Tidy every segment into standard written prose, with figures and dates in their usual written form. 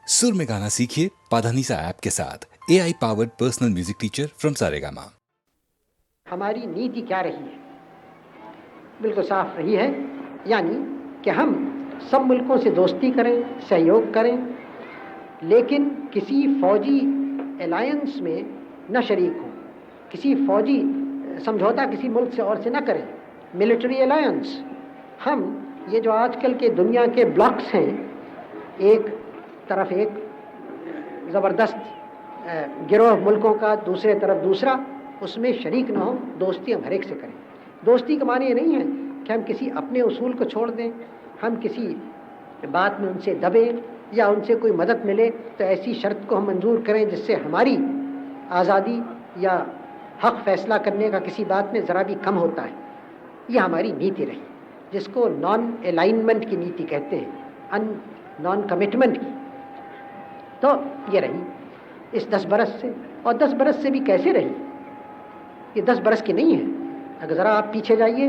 सुर में गाना सीखिए पाधानीसा ऐप के साथ AI powered personal music teacher from Saregama. हमारी नीति क्या रही है? बिल्कुल साफ रही है, यानी कि हम सब मुल्कों से दोस्ती करें, सहयोग करें, लेकिन किसी फौजी अलायंस में न शरीक हों, किसी फौजी समझौता किसी मुल्क से और से न करें, मिलिट्री अलायंस। हम ये जो आजकल के दुनिया के ब्लॉक्स हैं, एक तरफ एक ज़बरदस्त गिरोह मुल्कों का, दूसरे तरफ दूसरा, उसमें शरीक न हो, दोस्ती हम हर एक से करें। दोस्ती का माने ये नहीं है कि हम किसी अपने उसूल को छोड़ दें, हम किसी बात में उनसे दबें या उनसे कोई मदद मिले तो ऐसी शर्त को हम मंजूर करें जिससे हमारी आज़ादी या हक़ फैसला करने का किसी बात में ज़रा भी कम होता है। यह हमारी नीति रही, जिसको नॉन अलाइनमेंट की नीति कहते हैं, नॉन कमिटमेंट की। तो ये रही इस 10 बरस से, और 10 बरस से भी कैसे रही? ये 10 बरस की नहीं है। अगर ज़रा आप पीछे जाइए,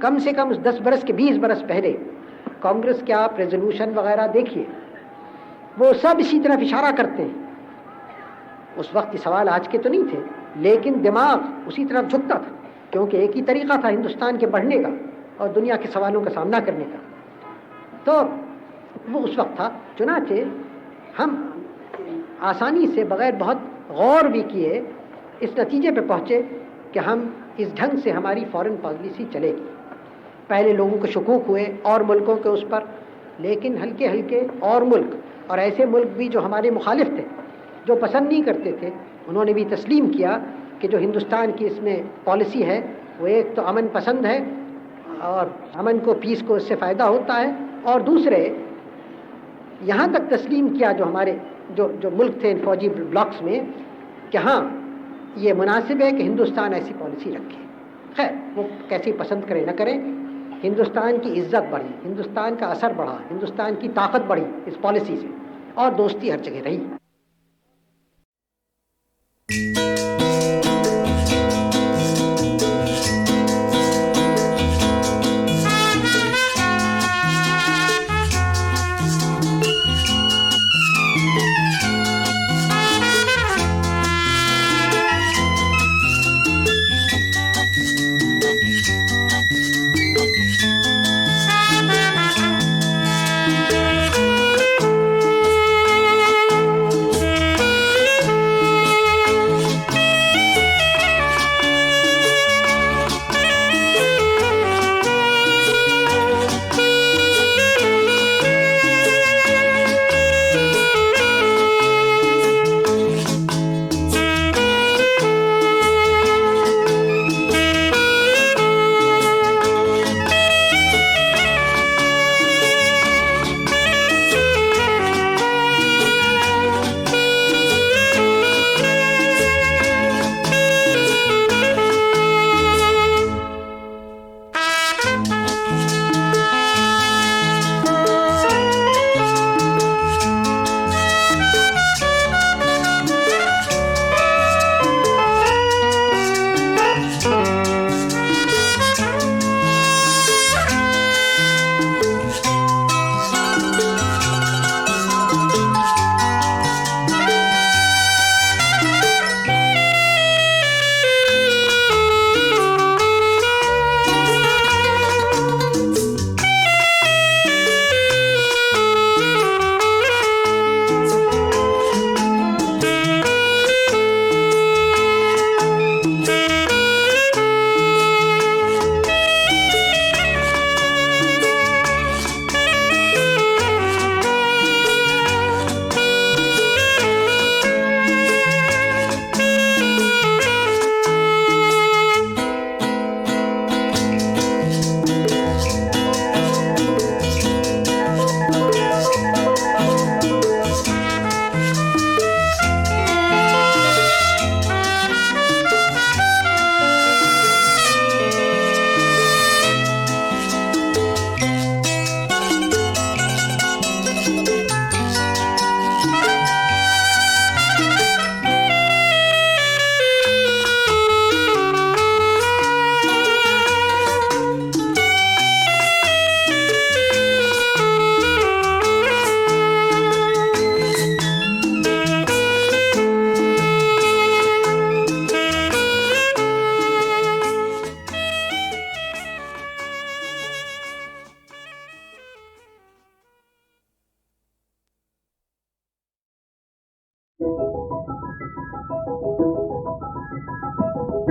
कम से कम 10 बरस के 20 बरस पहले कांग्रेस के आप रेजोल्यूशन वगैरह देखिए, वो सब इसी तरफ इशारा करते हैं। उस वक्त ये सवाल आज के तो नहीं थे, लेकिन दिमाग उसी तरफ झुकता था, क्योंकि एक ही तरीका था हिंदुस्तान के बढ़ने का और दुनिया के सवालों का सामना करने का। तो वो उस वक्त था। चुनाचे हम आसानी से, बगैर बहुत गौर भी किए, इस नतीजे पे पहुँचे कि हम इस ढंग से हमारी फॉरेन पॉलिसी चलेगी। पहले लोगों को शकूक हुए और मुल्कों के उस पर, लेकिन हल्के हल्के और मुल्क, और ऐसे मुल्क भी जो हमारे मुखालिफ थे, जो पसंद नहीं करते थे, उन्होंने भी तस्लीम किया कि जो हिंदुस्तान की इसमें पॉलिसी है वो एक तो अमन पसंद है और अमन को, पीस को इससे फ़ायदा होता है, और दूसरे यहाँ तक तस्लीम किया जो हमारे जो मुल्क थे इन फौजी ब्लॉक्स में, कि हाँ ये मुनासिब है कि हिंदुस्तान ऐसी पॉलिसी रखे। खैर वो कैसे पसंद करें न करें, हिंदुस्तान की इज्जत बढ़ी, हिंदुस्तान का असर बढ़ा, हिंदुस्तान की ताकत बढ़ी इस पॉलिसी से, और दोस्ती हर जगह रही।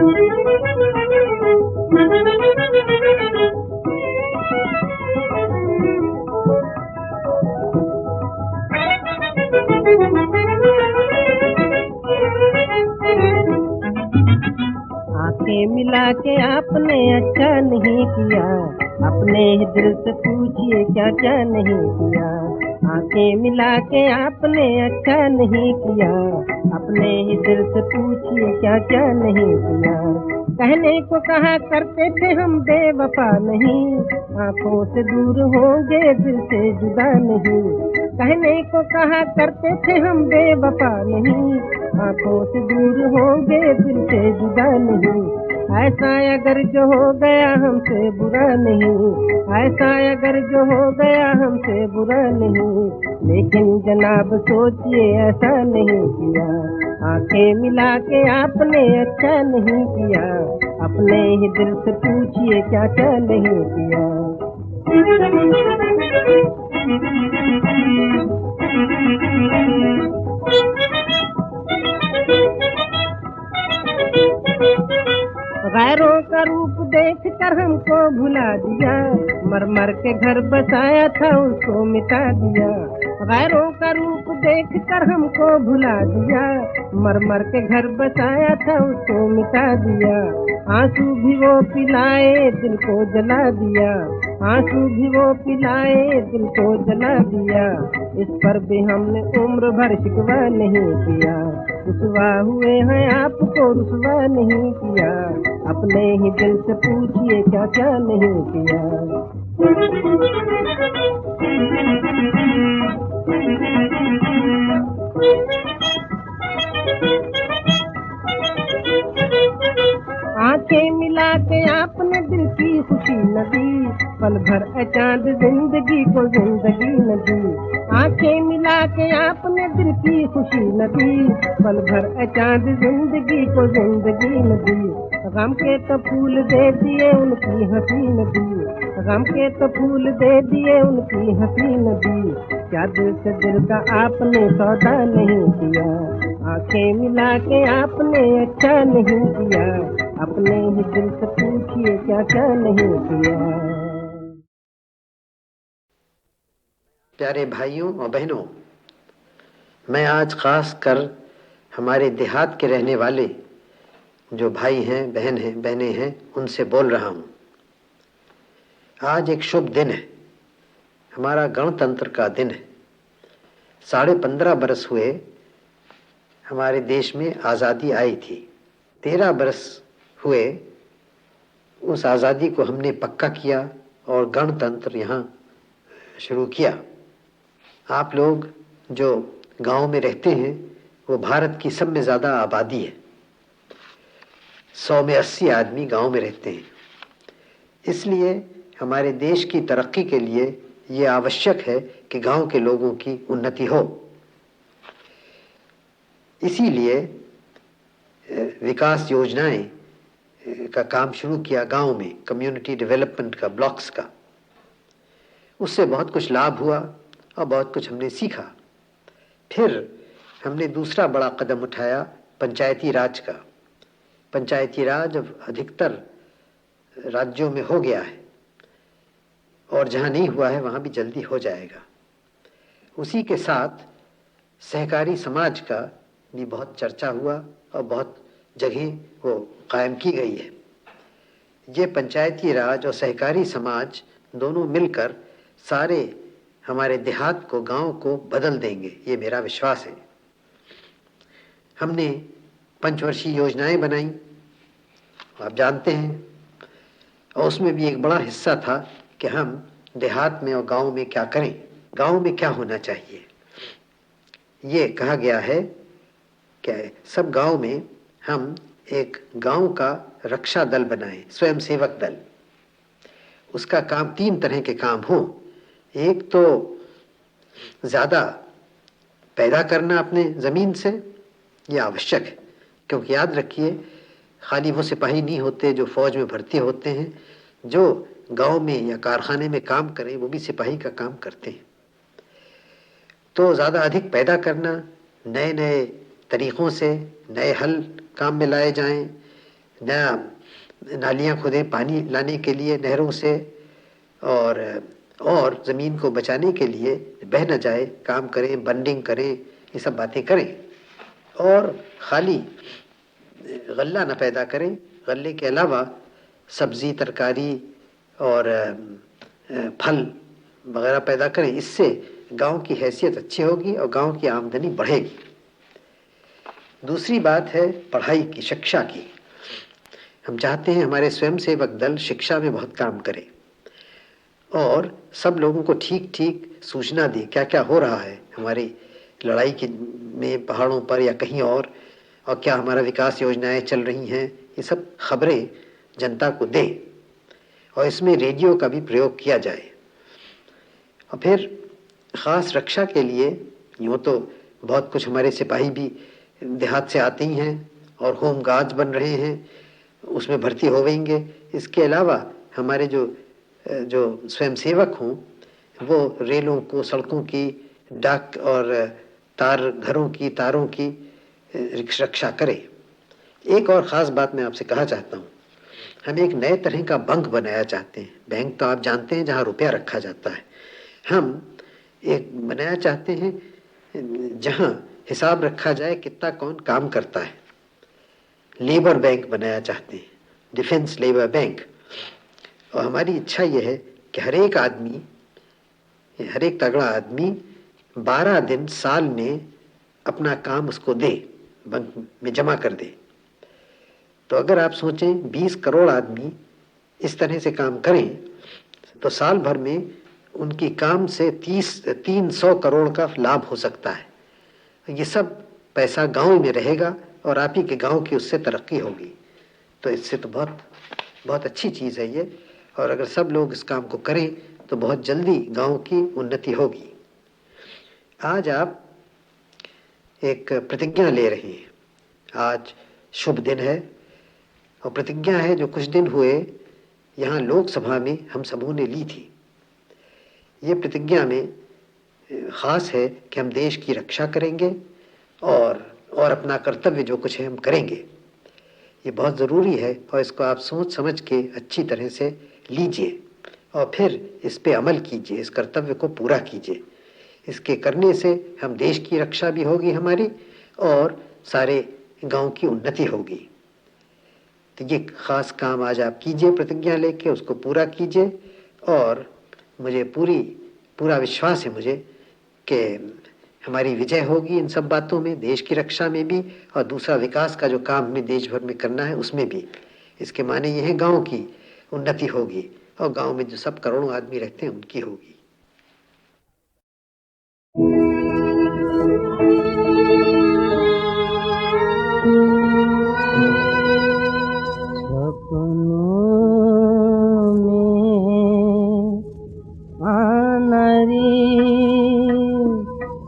आंखें मिला के आपने अच्छा नहीं किया, अपने ही दिल से पूछिए क्या क्या नहीं किया। आंखें मिला के आपने अच्छा नहीं किया, अपने ही दिल से पूछिए क्या क्या नहीं किया। कहने को कहा करते थे हम बेवफा नहीं, आंखों से दूर होंगे दिल से जुदा नहीं। कहने को कहा करते थे हम बेवफा नहीं, आंखों से दूर होंगे दिल से जुदा नहीं। ऐसा अगर जो हो गया हमसे बुरा नहीं, ऐसा अगर जो हो गया हमसे बुरा नहीं, लेकिन जनाब सोचिए ऐसा नहीं किया। आंखें मिला के आपने अच्छा नहीं किया, अपने ही दिल से पूछिए क्या क्या नहीं किया। गैरों का रूप देख कर हमको भुला दिया, मर मर के घर बसाया था उसको मिटा दिया। गैरों का रूप देख कर हमको भुला दिया, मर मर के घर बसाया था उसको मिटा दिया। आंसू भी वो पिलाए दिल को जला दिया, आंसू भी वो पिलाए दिल को जला दिया। इस पर भी हमने उम्र भर शिकवा नहीं किया, रुसवा हुए हैं आपको रुसवा नहीं किया। अपने ही दिल से पूछिए क्या क्या नहीं किया। आंखें मिला के आपने दिल की खुशी न दी, पल भर अचांद जिंदगी को जिंदगी न दी। आंखें मिला के आपने दिल की खुशी न दी, पल भर अचांद जिंदगी को जिंदगी न दी। गम के तो फूल दे दिए उनकी हंसी न दी, गम के तो फूल दे दिए उनकी हंसी न दी। क्या दिल से दिल का आपने सौदा नहीं किया, आंखें मिला के आपने अच्छा नहीं किया। अपने ही दिल से पूछिए क्या क्या नहीं किया। प्यारे भाइयों और बहनों, मैं आज खास कर हमारे देहात के रहने वाले जो भाई हैं, बहनें हैं, उनसे बोल रहा हूँ। आज एक शुभ दिन है, हमारा गणतंत्र का दिन है। 15.5 बरस हुए हमारे देश में आज़ादी आई थी। 13 बरस हुए उस आज़ादी को हमने पक्का किया और गणतंत्र यहाँ शुरू किया। आप लोग जो गांव में रहते हैं वो भारत की सब में ज़्यादा आबादी है, 100 में 80 आदमी गांव में रहते हैं। इसलिए हमारे देश की तरक्की के लिए ये आवश्यक है कि गांव के लोगों की उन्नति हो। इसीलिए विकास योजनाएं का काम शुरू किया गांव में, कम्युनिटी डेवलपमेंट का, ब्लॉक्स का। उससे बहुत कुछ लाभ हुआ और बहुत कुछ हमने सीखा। फिर हमने दूसरा बड़ा कदम उठाया पंचायती राज का। पंचायती राज अब अधिकतर राज्यों में हो गया है और जहाँ नहीं हुआ है वहाँ भी जल्दी हो जाएगा। उसी के साथ सहकारी समाज का भी बहुत चर्चा हुआ और बहुत जगह वो कायम की गई है। ये पंचायती राज और सहकारी समाज दोनों मिलकर सारे हमारे देहात को, गांव को बदल देंगे, ये मेरा विश्वास है। हमने पंचवर्षीय योजनाएं बनाई, आप जानते हैं, और उसमें भी एक बड़ा हिस्सा था कि हम देहात में और गांव में क्या करें, गांव में क्या होना चाहिए। ये कहा गया है कि सब गांव में हम एक गांव का रक्षा दल बनाएं, स्वयं सेवक दल। उसका काम 3 तरह के काम हो। एक तो ज़्यादा पैदा करना अपने ज़मीन से, ये आवश्यक है, क्योंकि याद रखिए खाली वो सिपाही नहीं होते जो फौज में भर्ती होते हैं, जो गांव में या कारखाने में काम करें वो भी सिपाही का काम करते हैं। तो ज़्यादा अधिक पैदा करना, नए नए तरीक़ों से नए हल काम में लाए जाएं, नया नालियाँ खोदें पानी लाने के लिए नहरों से, और ज़मीन को बचाने के लिए बह न जाए काम करें, बंडिंग करें, ये सब बातें करें। और खाली गल्ला न पैदा करें, गल्ले के अलावा सब्जी, तरकारी और फल वगैरह पैदा करें। इससे गांव की हैसियत अच्छी होगी और गांव की आमदनी बढ़ेगी। दूसरी बात है पढ़ाई की, शिक्षा की। हम चाहते हैं हमारे स्वयंसेवक दल शिक्षा में बहुत काम करे और सब लोगों को ठीक ठीक सूचना दे क्या क्या हो रहा है हमारी लड़ाई के में पहाड़ों पर या कहीं और क्या हमारा विकास योजनाएं चल रही हैं, ये सब खबरें जनता को दे। और इसमें रेडियो का भी प्रयोग किया जाए। और फिर ख़ास रक्षा के लिए यूँ तो बहुत कुछ हमारे सिपाही भी देहात से आते ही हैं और होम गार्ड्स बन रहे हैं, उसमें भर्ती होवेंगे। इसके अलावा हमारे जो स्वयंसेवक हों वो रेलों को, सड़कों की, डाक और घरों की तारों की रक्षा करें। एक और ख़ास बात मैं आपसे कहा चाहता हूँ, हम एक नए तरह का बैंक बनाया चाहते हैं। बैंक तो आप जानते हैं जहाँ रुपया रखा जाता है, हम एक बनाया चाहते हैं जहाँ हिसाब रखा जाए कितना कौन काम करता है। लेबर बैंक बनाया चाहते हैं, डिफेंस लेबर बैंक। और हमारी इच्छा यह है कि हर एक आदमी, हर एक तगड़ा आदमी 12 दिन साल में अपना काम उसको दे, बैंक में जमा कर दे। तो अगर आप सोचें 20 करोड़ आदमी इस तरह से काम करें तो साल भर में उनकी काम से 300 करोड़ का लाभ हो सकता है। ये सब पैसा गांव में रहेगा और आप ही के गांव की उससे तरक्की होगी। तो इससे तो बहुत बहुत अच्छी चीज़ है ये। और अगर सब लोग इस काम को करें तो बहुत जल्दी गांव की उन्नति होगी। आज आप एक प्रतिज्ञा ले रहे हैं, आज शुभ दिन है और प्रतिज्ञा है जो कुछ दिन हुए यहाँ लोकसभा में हम सबों ने ली थी। ये प्रतिज्ञा में ख़ास है कि हम देश की रक्षा करेंगे और अपना कर्तव्य जो कुछ है हम करेंगे। ये बहुत ज़रूरी है और इसको आप सोच समझ के अच्छी तरह से लीजिए और फिर इस पे अमल कीजिए, इस कर्तव्य को पूरा कीजिए। इसके करने से हम देश की रक्षा भी होगी हमारी और सारे गांव की उन्नति होगी। तो ये ख़ास काम आज आप कीजिए, प्रतिज्ञा लेके उसको पूरा कीजिए। और मुझे पूरा विश्वास है मुझे कि हमारी विजय होगी इन सब बातों में, देश की रक्षा में भी और दूसरा विकास का जो काम हमें देश भर में करना है उसमें भी। इसके माने ये है गांव की उन्नति होगी और गांव में जो सब करोड़ों आदमी रहते हैं उनकी होगी।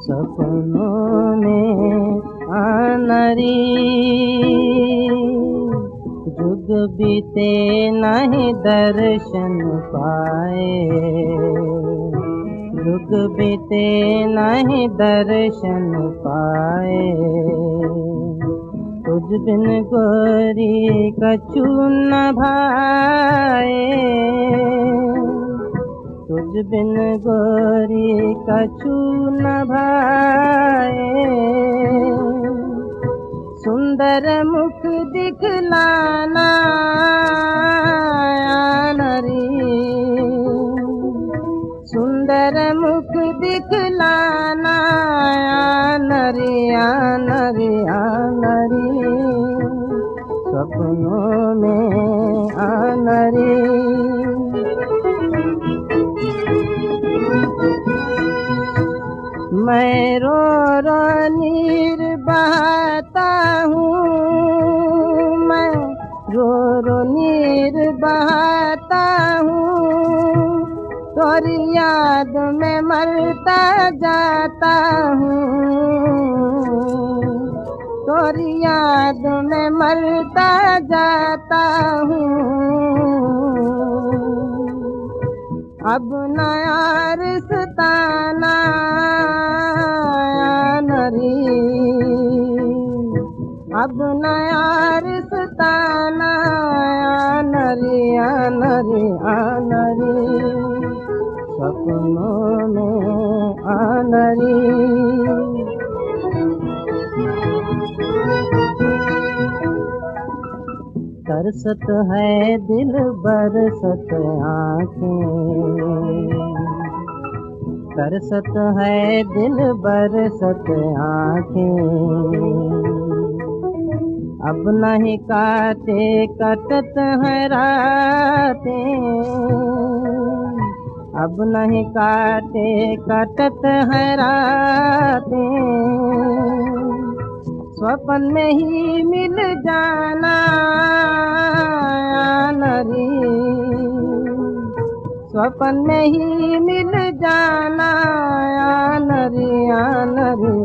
सपनों में आनरी जुग बीते नहीं दर्शन पाए, जुग बीते नहीं दर्शन पाए। तुझ बिन गोरी कछु न भाए, तुझ बिन गोरी कछु न भाए। सुंदर मुख दिखलाना नरी, सुंदर मुख दिखलाना नरी नरी नरी। सपनों में आनरी मैं रो रो नीर बहाता हूँ, मैं रो रो नीर बहाता हूँ। तोरी याद में मरता जाता हूँ, तोरी याद में मरता जाता हूँ। अब नया रिश्ता नरी, अब नया रिश्ता रे आना रे, सपनों में आना रे। तरसत है दिल बरसत आँखें, तरसत है दिल बरसत आँखें। अब नहीं काटे कटत है रातें, अब नहीं काटे कटत है रातें। स्वप्न में ही मिल जाना नरी, स्वप्न में ही मिल जाना नरी नरी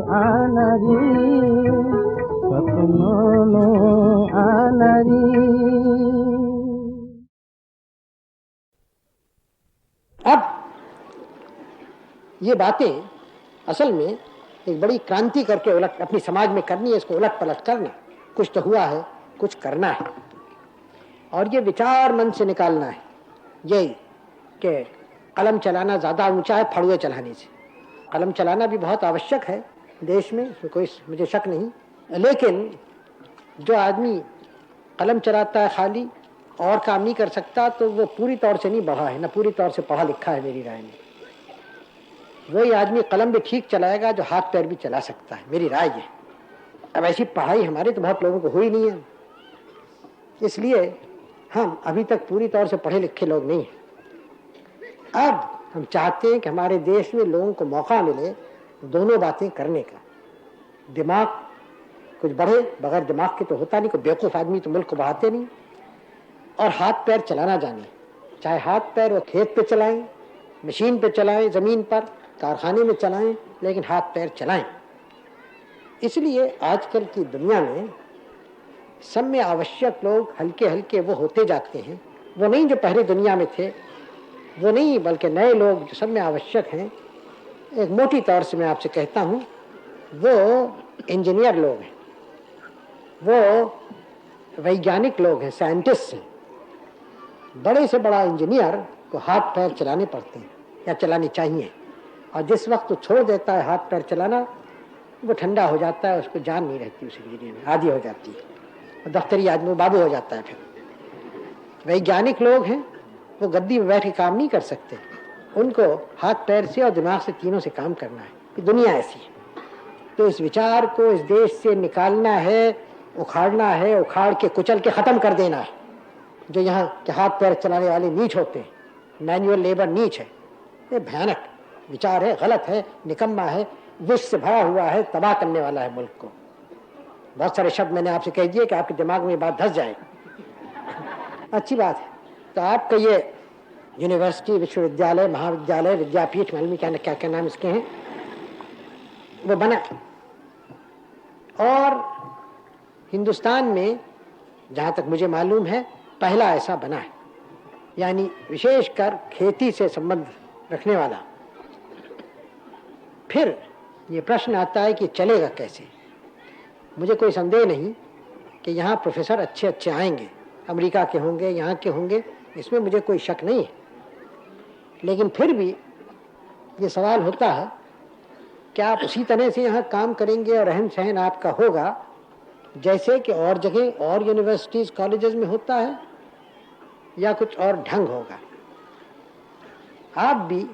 नरी, सपनों में नरी। अब ये बातें असल में एक बड़ी क्रांति करके उलट अपनी समाज में करनी है, इसको उलट पलट करना। कुछ तो हुआ है, कुछ करना है, और ये विचार मन से निकालना है। यही कि कलम चलाना ज़्यादा ऊंचा है फड़ुए चलाने से। कलम चलाना भी बहुत आवश्यक है देश में, इसमें कोई मुझे शक नहीं, लेकिन जो आदमी कलम चलाता है खाली और काम नहीं कर सकता, तो वो पूरी तौर से नहीं बढ़ा है, ना पूरी तौर से पढ़ा लिखा है मेरी राय में। वही आदमी कलम भी ठीक चलाएगा जो हाथ पैर भी चला सकता है, मेरी राय है। अब ऐसी पढ़ाई हमारे तो बहुत लोगों को हुई नहीं है, इसलिए हम अभी तक पूरी तौर से पढ़े लिखे लोग नहीं हैं। अब हम चाहते हैं कि हमारे देश में लोगों को मौका मिले दोनों बातें करने का। दिमाग कुछ बढ़े, बगैर दिमाग के तो होता नहीं, कोई बेवकूफ़ आदमी तो मुल्क को बढ़ाते नहीं। और हाथ पैर चलाना जाने, चाहे हाथ पैर वो खेत पे चलाएं, मशीन पे चलाएं, ज़मीन पर, कारखाने में चलाएं, लेकिन हाथ पैर चलाएं। इसलिए आजकल की दुनिया में सब में आवश्यक लोग हल्के हल्के वो होते जाते हैं। वो नहीं जो पहले दुनिया में थे, वो नहीं, बल्कि नए लोग जो सब में आवश्यक हैं। एक मोटी तौर से मैं आपसे कहता हूँ, वो इंजीनियर लोग हैं, वो वैज्ञानिक लोग हैं, साइंटिस्ट हैं। बड़े से बड़ा इंजीनियर को हाथ पैर चलाने पड़ते हैं या चलाने चाहिए, और जिस वक्त वो छोड़ देता है हाथ पैर चलाना, वो ठंडा हो जाता है, उसको जान नहीं रहती उस इंजीनियर में, आदी हो जाती है, और दफ्तरी आदमी बाबू हो जाता है। फिर वैज्ञानिक लोग हैं, वो गद्दी में बैठ के काम नहीं कर सकते, उनको हाथ पैर से और दिमाग से, तीनों से काम करना है। ये दुनिया ऐसी है। तो इस विचार को इस देश से निकालना है, उखाड़ना है, उखाड़ के कुचल के ख़त्म कर देना है। जो यहाँ के हाथ पैर चलाने वाले नीच होते हैं, मैनुअल लेबर नीच है, ये भयानक विचार है, गलत है, निकम्मा है, विष से भरा हुआ है, तबाह करने वाला है मुल्क को। बहुत सारे शब्द मैंने आपसे कह दिए कि आपके दिमाग में ये बात धस जाए। अच्छी बात है। तो आपका ये यूनिवर्सिटी, विश्वविद्यालय, महाविद्यालय, विद्यापीठ, मालूम क्या क्या नाम इसके हैं, वो बना। और हिंदुस्तान में जहाँ तक मुझे मालूम है पहला ऐसा बना है, यानी विशेषकर खेती से संबंध रखने वाला। फिर ये प्रश्न आता है कि चलेगा कैसे। मुझे कोई संदेह नहीं कि यहाँ प्रोफेसर अच्छे अच्छे आएंगे, अमेरिका के होंगे, यहाँ के होंगे, इसमें मुझे कोई शक नहीं है। लेकिन फिर भी ये सवाल होता है कि आप उसी तरह से यहाँ काम करेंगे और रहन सहन आपका होगा जैसे कि और जगह और यूनिवर्सिटीज़, कॉलेजेस में होता है, या कुछ और ढंग होगा। आप भी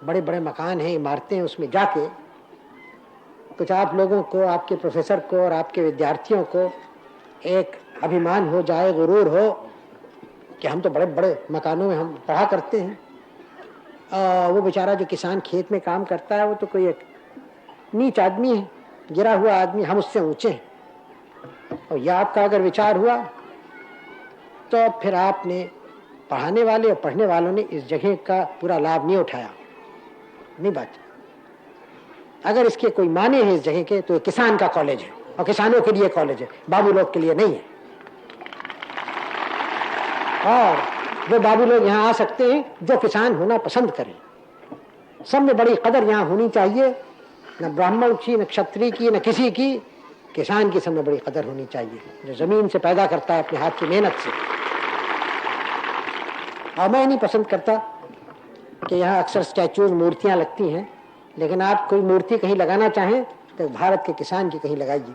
बड़े बड़े मकान हैं, इमारतें हैं, उसमें जाके कुछ आप लोगों को, आपके प्रोफेसर को और आपके विद्यार्थियों को एक अभिमान हो जाए, गुरूर हो कि हम तो बड़े बड़े मकानों में हम पढ़ा करते हैं। वो बेचारा जो किसान खेत में काम करता है, वो तो कोई एक नीच आदमी है, गिरा हुआ आदमी, हम उससे ऊंचे हैं। और यह आपका अगर विचार हुआ तो फिर आपने, पढ़ाने वाले और पढ़ने वालों ने इस जगह का पूरा लाभ नहीं उठाया, नहीं बात। अगर इसके कोई माने हैं इस जगह के, तो किसान का कॉलेज है और किसानों के लिए कॉलेज है, बाबू लोग के लिए नहीं है। और वो बाबू लोग यहाँ आ सकते हैं जो किसान होना पसंद करें। सब में बड़ी कदर यहाँ होनी चाहिए, न ब्राह्मण की, न क्षत्रिय की, न किसी की, किसान की सब में बड़ी कदर होनी चाहिए, जो जमीन से पैदा करता है अपने हाथ की मेहनत से। और मैं नहीं पसंद करता कि यहाँ अक्सर स्टैचूज मूर्तियाँ लगती हैं, लेकिन आप कोई मूर्ति कहीं लगाना चाहें तो भारत के किसान की कहीं लगाइए।